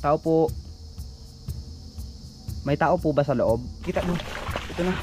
Tao po. May tao po ba sa loob? Kita mo. Ito na.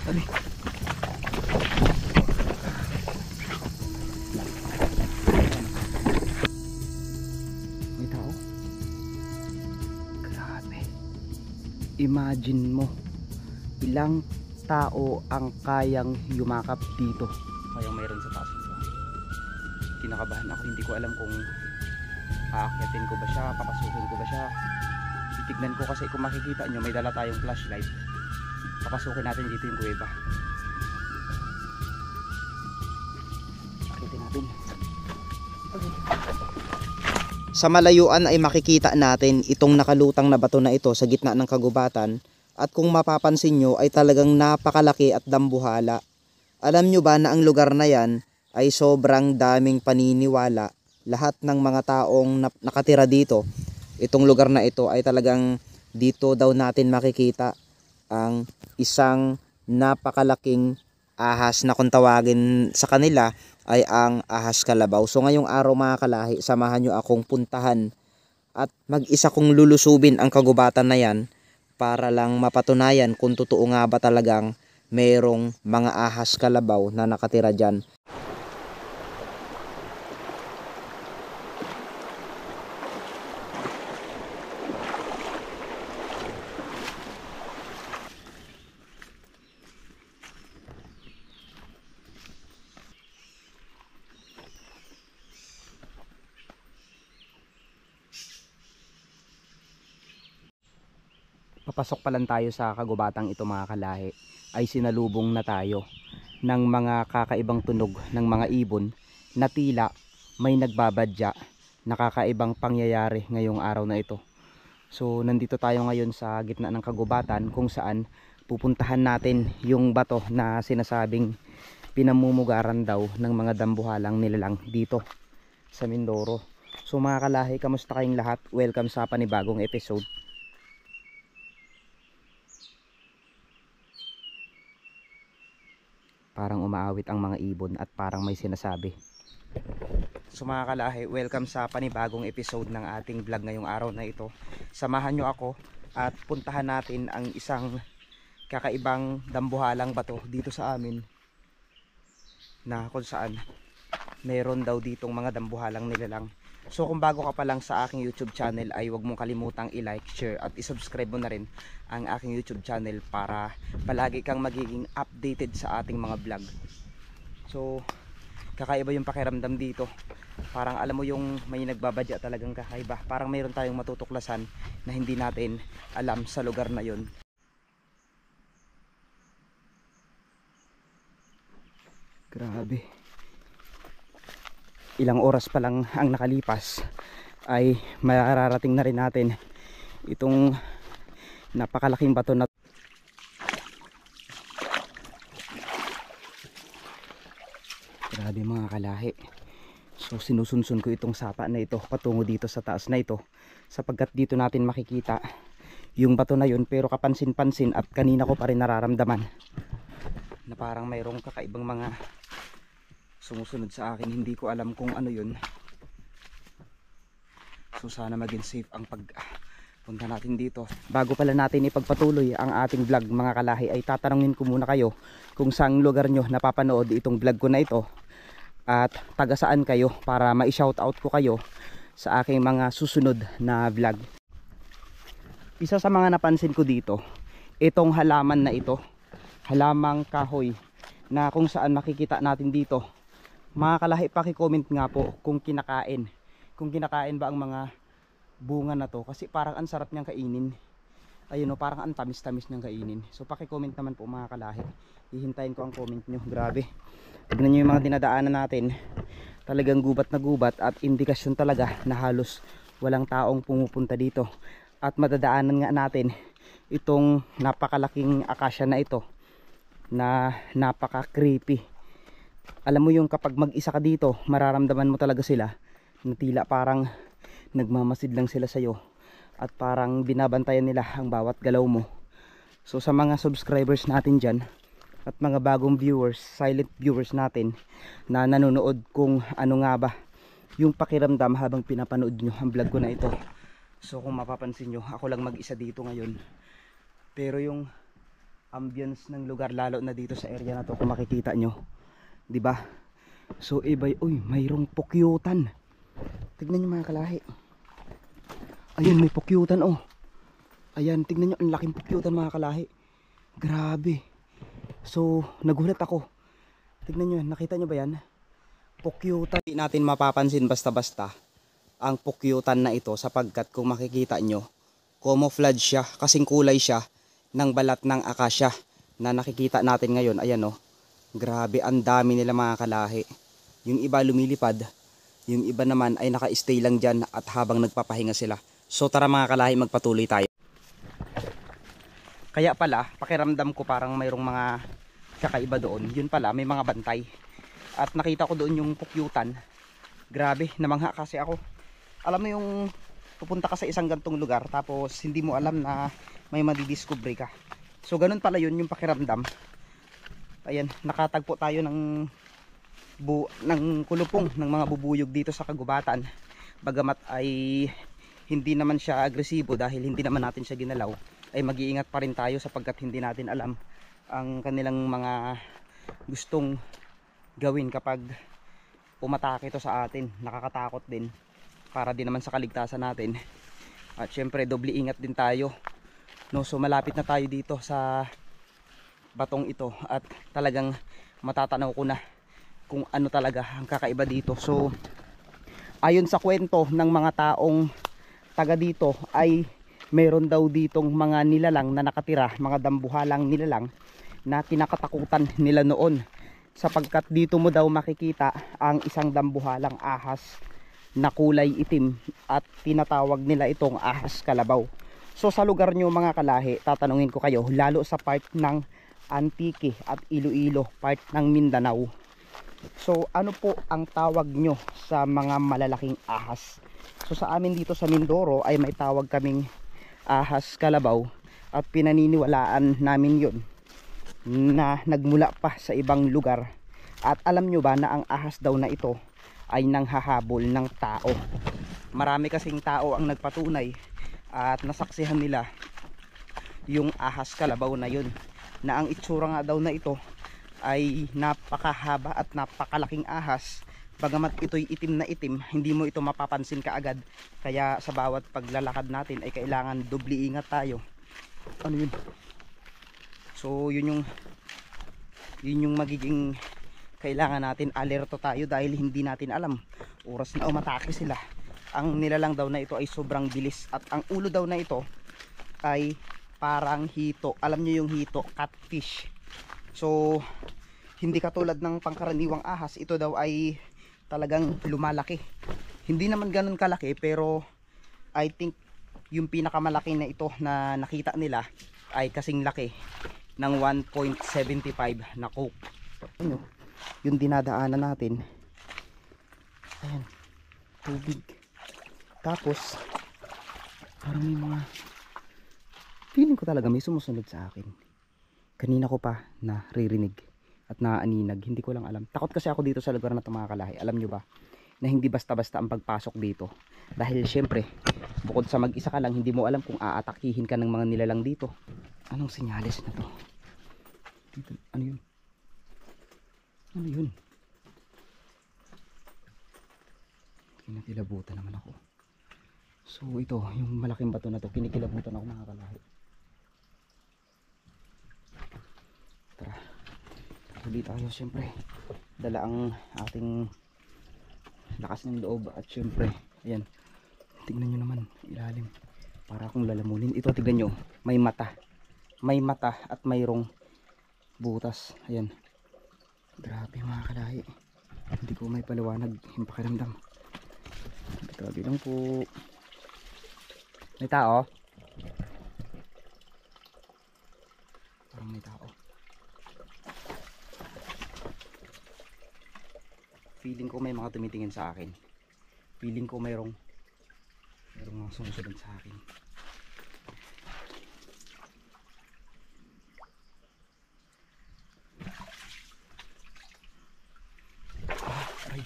Dali. May tao. Grabe. Imagine mo, ilang tao ang kayang yumakap dito. Kayang mayroon sa taas ito. Kinakabahan ako, hindi ko alam kung aakyatin ko ba siya, papasukin ko ba siya. Titignan ko kasi kung makikita nyo, may dala tayong flashlight. Papasukin natin dito yung kuweba. Akitin natin. Okay. Sa malayuan ay makikita natin itong nakalutang na bato na ito sa gitna ng kagubatan. At kung mapapansin nyo ay talagang napakalaki at dambuhala. Alam nyo ba na ang lugar na yan ay sobrang daming paniniwala. Lahat ng mga taong nakatira dito, itong lugar na ito ay talagang dito daw natin makikita ang isang napakalaking ahas na kung tawagin sa kanila ay ang ahas kalabaw. So ngayong araw mga kalahi, samahan nyo akong puntahan at mag-isa kong lulusubin ang kagubatan na yan para lang mapatunayan kung totoo nga ba talagang mayroong mga ahas kalabaw na nakatira dyan. Papasok pa lang tayo sa kagubatang ito mga kalahi, ay sinalubong na tayo ng mga kakaibang tunog ng mga ibon na tila may nagbabadya, nakakaibang pangyayari ngayong araw na ito. So nandito tayo ngayon sa gitna ng kagubatan kung saan pupuntahan natin yung bato na sinasabing pinamumugaran daw ng mga dambuhalang nilalang dito sa Mindoro. So mga kalahi, kamusta kayong lahat? Welcome sa panibagong episode. Parang umaawit ang mga ibon at parang may sinasabi. So mga kalahi, welcome sa panibagong episode ng ating vlog ngayong araw na ito. Samahan nyo ako at puntahan natin ang isang kakaibang dambuhalang bato dito sa amin, na kung saan meron daw ditong mga dambuhalang nilalang. So kung bago ka pa lang sa aking YouTube channel ay huwag mong kalimutang i-like, share at i-subscribe mo na rin ang aking YouTube channel para palagi kang magiging updated sa ating mga vlog. So kakaiba yung pakiramdam dito. Parang alam mo yung may nagbabadya talagang kakaiba. Parang mayroon tayong matutuklasan na hindi natin alam sa lugar na yon. Grabe. Ilang oras pa lang ang nakalipas ay mararating na rin natin itong napakalaking bato na. Grabe mga kalahi. So sinusunsun ko itong sapa na ito patungo dito sa taas na ito, sapagkat dito natin makikita yung bato na yun. Pero kapansin-pansin at kanina ko pa rin nararamdaman na parang mayroong kakaibang mga sumusunod sa akin. Hindi ko alam kung ano yun. So sana maging safe ang pagpunta natin dito. Bago pala natin ipagpatuloy ang ating vlog mga kalahi, ay tatanungin ko muna kayo kung saang lugar nyo napapanood itong vlog ko na ito at taga saan kayo, para ma-shoutout ko kayo sa aking mga susunod na vlog. Isa sa mga napansin ko dito, itong halaman na ito, halamang kahoy, na kung saan makikita natin dito. Mga kalahi, paki-comment nga po kung kinakain. Kung kinakain ba ang mga bunga na to, kasi parang ang sarap niyang kainin. Ayun o, parang ang tamis-tamis niyang kainin. So paki-comment naman po mga kalahi. Hihintayin ko ang comment nyo. Grabe. Tignan nyo yung mga dinadaanan natin. Talagang gubat na gubat at indikasyon talaga na halos walang taong pumupunta dito. At madadaanan nga natin itong napakalaking akasya na ito na napaka-creepy. Alam mo yung kapag mag-isa ka dito, mararamdaman mo talaga sila na tila parang nagmamasid lang sila sa'yo at parang binabantayan nila ang bawat galaw mo. So sa mga subscribers natin dyan at mga bagong viewers, silent viewers natin na nanonood kung ano nga ba yung pakiramdam habang pinapanood nyo ang vlog ko na ito. So kung mapapansin nyo, ako lang mag-isa dito ngayon, pero yung ambience ng lugar, lalo na dito sa area na to, kung makikita nyo, di ba? So iba'y, uy, mayroong pukyutan. Tignan nyo mga kalahi. Ayan, may pukyutan oh. Ayan, tignan nyo, ang laking pukyutan mga kalahi. Grabe. So nagulat ako. Tignan nyo, nakita nyo ba yan? Pukyutan. Hindi natin mapapansin basta-basta ang pukyutan na ito, sapagkat kung makikita nyo, camouflage siya, kasing kulay siya ng balat ng akasya na nakikita natin ngayon. Ayan oh. Grabe, ang dami nila mga kalahi. Yung iba lumilipad, yung iba naman ay naka-stay lang dyan at habang nagpapahinga sila. So tara mga kalahi, magpatuloy tayo. Kaya pala, pakiramdam ko parang mayroong mga kakaiba doon. Yun pala, may mga bantay. At nakita ko doon yung pukyutan. Grabe, namangha kasi ako. Alam mo yung pupunta ka sa isang gantong lugar, tapos hindi mo alam na may madidiscover ka. So ganun pala yun yung pakiramdam. Ayan, nakatagpo tayo ng kulupong ng mga bubuyog dito sa kagubatan. Bagamat ay hindi naman siya agresibo dahil hindi naman natin siya ginalaw, ay mag-iingat pa rin tayo sapagkat hindi natin alam ang kanilang mga gustong gawin kapag umatake ito sa atin. Nakakatakot din, para din naman sa kaligtasan natin. At syempre doble ingat din tayo, no? So malapit na tayo dito sa batong ito at talagang matatanaw ko na kung ano talaga ang kakaiba dito. So ayon sa kwento ng mga taong taga dito, ay meron daw ditong mga nilalang na nakatira, mga dambuhalang nilalang na kinakatakutan nila noon, sapagkat dito mo daw makikita ang isang dambuhalang ahas na kulay itim at tinatawag nila itong ahas kalabaw. So sa lugar nyo mga kalahi, tatanungin ko kayo, lalo sa part ng Antique at Iloilo, part ng Mindanao, so ano po ang tawag nyo sa mga malalaking ahas? So sa amin dito sa Mindoro ay may tawag kaming ahas kalabaw, at pinaniniwalaan namin yun na nagmula pa sa ibang lugar. At alam nyo ba na ang ahas daw na ito ay nanghahabol ng tao? Marami kasing tao ang nagpatunay at nasaksihan nila yung ahas kalabaw na yun, na ang itsura nga daw na ito ay napakahaba at napakalaking ahas. Bagamat ito'y itim na itim, hindi mo ito mapapansin kaagad. Kaya sa bawat paglalakad natin ay kailangan doble ingat tayo. Ano yun? So yun yung magiging kailangan natin, alerto tayo dahil hindi natin alam oras na umatake sila. Ang nilalang daw na ito ay sobrang bilis, at ang ulo daw na ito ay parang hito. Alam nyo yung hito, catfish. So hindi katulad ng pangkaraniwang ahas, ito daw ay talagang lumalaki. Hindi naman ganun kalaki, pero I think yung pinakamalaki na ito na nakita nila ay kasing laki ng 1.75 na Coke. Ano, yung dinadaanan natin, ayan, tubig. Tapos parang may mga, feeling ko talaga may sumusunod sa akin. Kanina ko pa naririnig at naaaninag, hindi ko lang alam. Takot kasi ako dito sa lugar na ito mga kalahi. Alam nyo ba na hindi basta-basta ang pagpasok dito, dahil syempre bukod sa mag-isa ka lang, hindi mo alam kung aatakihin ka ng mga nilalang dito. Anong senyales na to dito? Ano yun? Ano yun? Kinikilabutan naman ako. So ito, yung malaking bato na to, kinikilabutan ako mga kalahi. Tara, huli tayo. Syempre dala ang ating lakas ng loob, at syempre ayan, tignan nyo naman ilalim, para akong lalamunin. Ito tignan nyo, may mata at mayroong butas. Ayan, grabe mga kalahi, hindi ko may paliwanag yung pakiramdam. Grabe lang po. May tao, parang may tao. Feeling ko may mga tumitingin sa akin. Feeling ko mayroong mga sumusunod sa akin. Ay.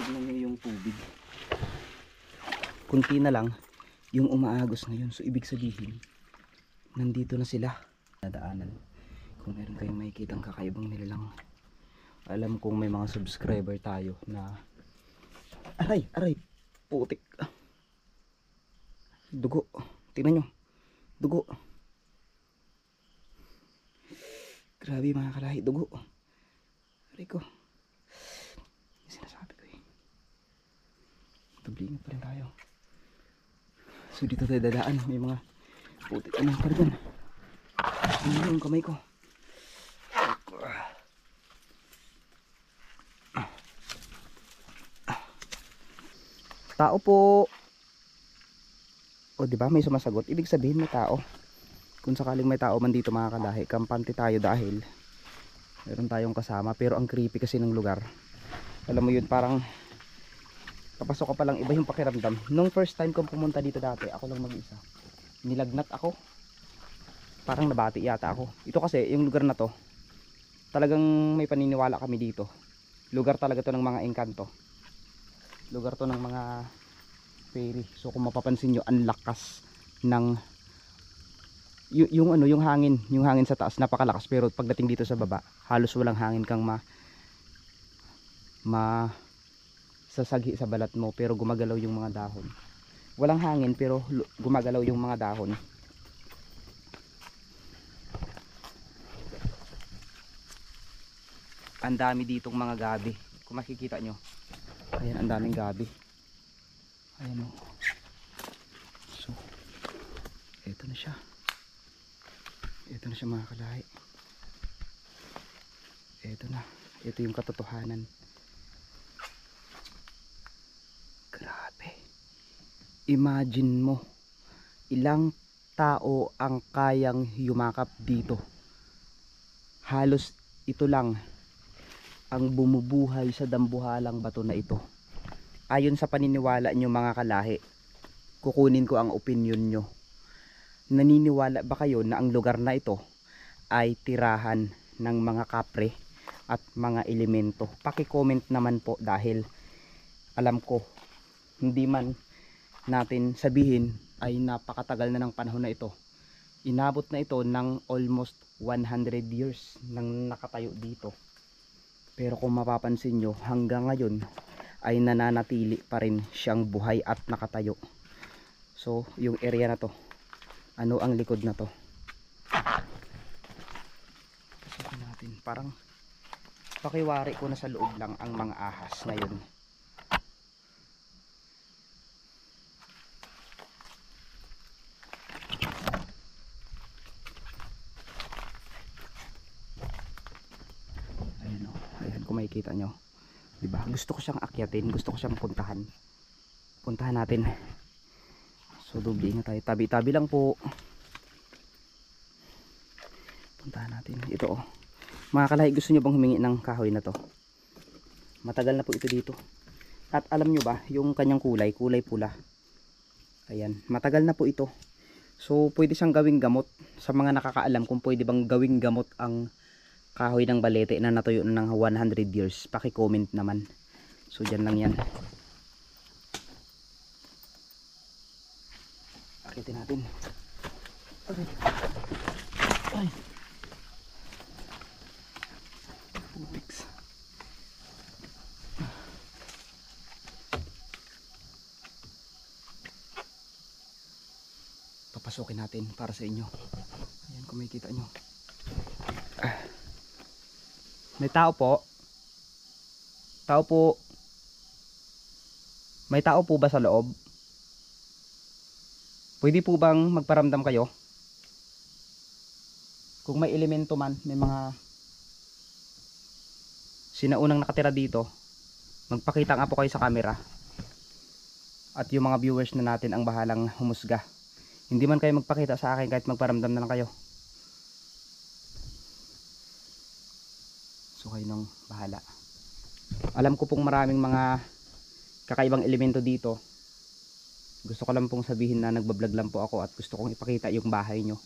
tignan nyo yung tubig. Kunti na lang yung umaagos ngayon. So ibig sabihin, nandito na sila. Nadaanan. Kung meron kayong makikitang kakaibang nilalang. Alam kong may mga subscriber tayo na aray, putik. Dugo. Tingnan nyo. Dugo. Grabe mga kalahi. Dugo. Aray ko. Yung sinasabi ko eh. Tablingan pa rin tayo. So dito tayo dadaan. May mga putik na pa rin. Ano yung kamay ko. Tao po. O di ba may sumasagot, ibig sabihin may tao. Kung sakaling may tao man dito mga kalahi, kampante tayo dahil meron tayong kasama. Pero ang creepy kasi ng lugar. Alam mo yun, parang kapasok ka pa lang, iba yung pakiramdam. Nung first time kong pumunta dito dati, ako lang mag-isa. Nilagnat ako. Parang nabati yata ako. Ito kasi yung lugar na to, talagang may paniniwala kami dito. Lugar talaga to ng mga engkanto. Lugar to ng mga fairy. So kung mapapansin nyo, ang lakas ng yung hangin sa taas napakalakas, pero pagdating dito sa baba halos walang hangin kang sasagi sa balat mo, pero gumagalaw yung mga dahon. Walang hangin pero gumagalaw yung mga dahon. Ang dami ditong mga gabi. Kung makikita nyo, ayan, ang daming gabi. Ayan o. So eto na siya. Ito na siya mga kalahi. Ito yung katotohanan. Grabe. Imagine mo, ilang tao ang kayang yumakap dito. Halos ito lang ang bumubuhay sa dambuhalang bato na ito. Ayon sa paniniwala nyo mga kalahi, kukunin ko ang opinion nyo. Naniniwala ba kayo na ang lugar na ito ay tirahan ng mga kapre at mga elemento? Paki-comment naman po, dahil alam ko hindi man natin sabihin ay napakatagal na ng panahon na ito. Inabot na ito ng almost 100 years nang nakatayo dito. Pero kung mapapansin nyo, hanggang ngayon ay nananatili pa rin siyang buhay at nakatayo. So yung area na to, ano ang likod na to? Pasukin natin. Parang pakiwari ko na sa loob lang ang mga ahas ngayon. Ayan o. Ayan kung makikita nyo. Diba? Gusto ko siyang akyatin. Gusto ko siyang puntahan. Puntahan natin. So doble ingat tayo. Tabi-tabi lang po. Puntahan natin. Ito o. Mga kalahi, gusto nyo bang humingi ng kahoy na to? Matagal na po ito dito. At alam nyo ba, yung kanyang kulay pula. Ayan, matagal na po ito. So pwede siyang gawing gamot. Sa mga nakakaalam kung pwede bang gawing gamot ang kahoy ng balete na natuyo ng 100 years, paki-comment naman. So dyan lang yan. Akitin natin. Okay. Ay. Pupiks. Papasukin natin para sa inyo. Ayan kung makikita nyo. May tao po. Tao po. May tao po ba sa loob? Pwede po bang magparamdam kayo? Kung may elemento man, may mga sinaunang nakatira dito, magpakita nga po kayo sa camera. At yung mga viewers na natin ang bahalang humusga. Hindi man kayo magpakita sa akin, kahit magparamdam na lang kayo. So kayo nang bahala. Alam ko pong maraming mga kakaibang elemento dito. Gusto ko lang pong sabihin na nagbablog lang po ako at gusto kong ipakita yung bahay nyo.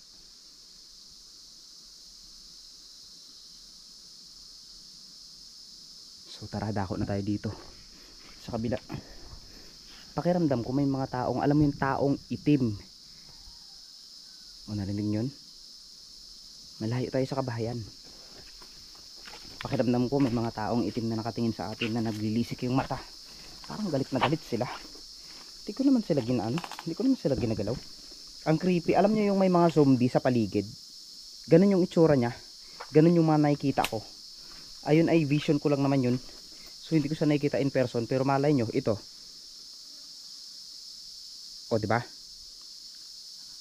So tara, dako na tayo dito. sa kabila. Pakiramdam ko may mga taong, alam mo yung taong itim. O narinig yun? Malayo tayo sa kabahayan. Pakiramdam ko may mga taong itim na nakatingin sa atin na naglilisik yung mata. Parang galit na galit sila. Hindi ko naman sila hindi ko naman sila ginagalaw. Ang creepy, alam nyo yung may mga zombie sa paligid. Ganun yung itsura niya. Ganun yung mga nakikita ko. Ayun ay vision ko lang naman yun. So hindi ko siya nakikita in person, pero malay nyo, ito. O diba?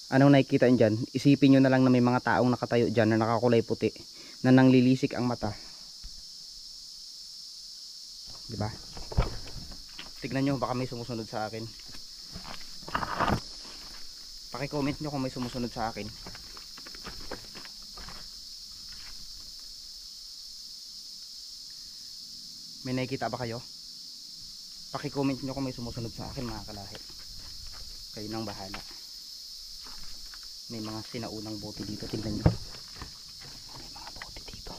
Anong nakikita nyo dyan? Isipin nyo na lang na may mga taong nakatayo dyan na nakakulay puti, na nanglilisik ang mata. Diba? Tignan nyo, baka may sumusunod sa akin. Paki-comment nyo kung may sumusunod sa akin. May nakikita ba kayo? Paki-comment nyo kung may sumusunod sa akin mga kalahi. Kayo nang bahala. May mga sinaunang bote dito, tingnan nyo. May mga bote dito.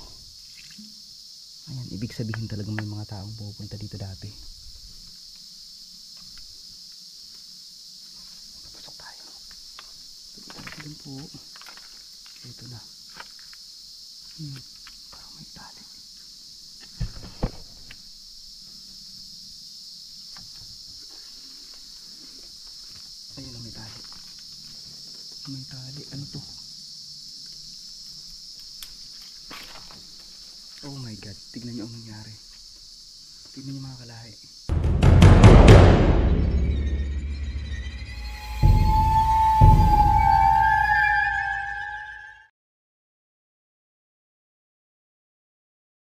Ayan, ibig sabihin talaga may mga taong pupunta dito dati. Papasok tayo. Ito po. Ito na. Parang may tali. Ayun na, may tali. May tali. Ano to? Oh my god. Tignan nyo ang nangyari. Tignan nyo mga kalahi.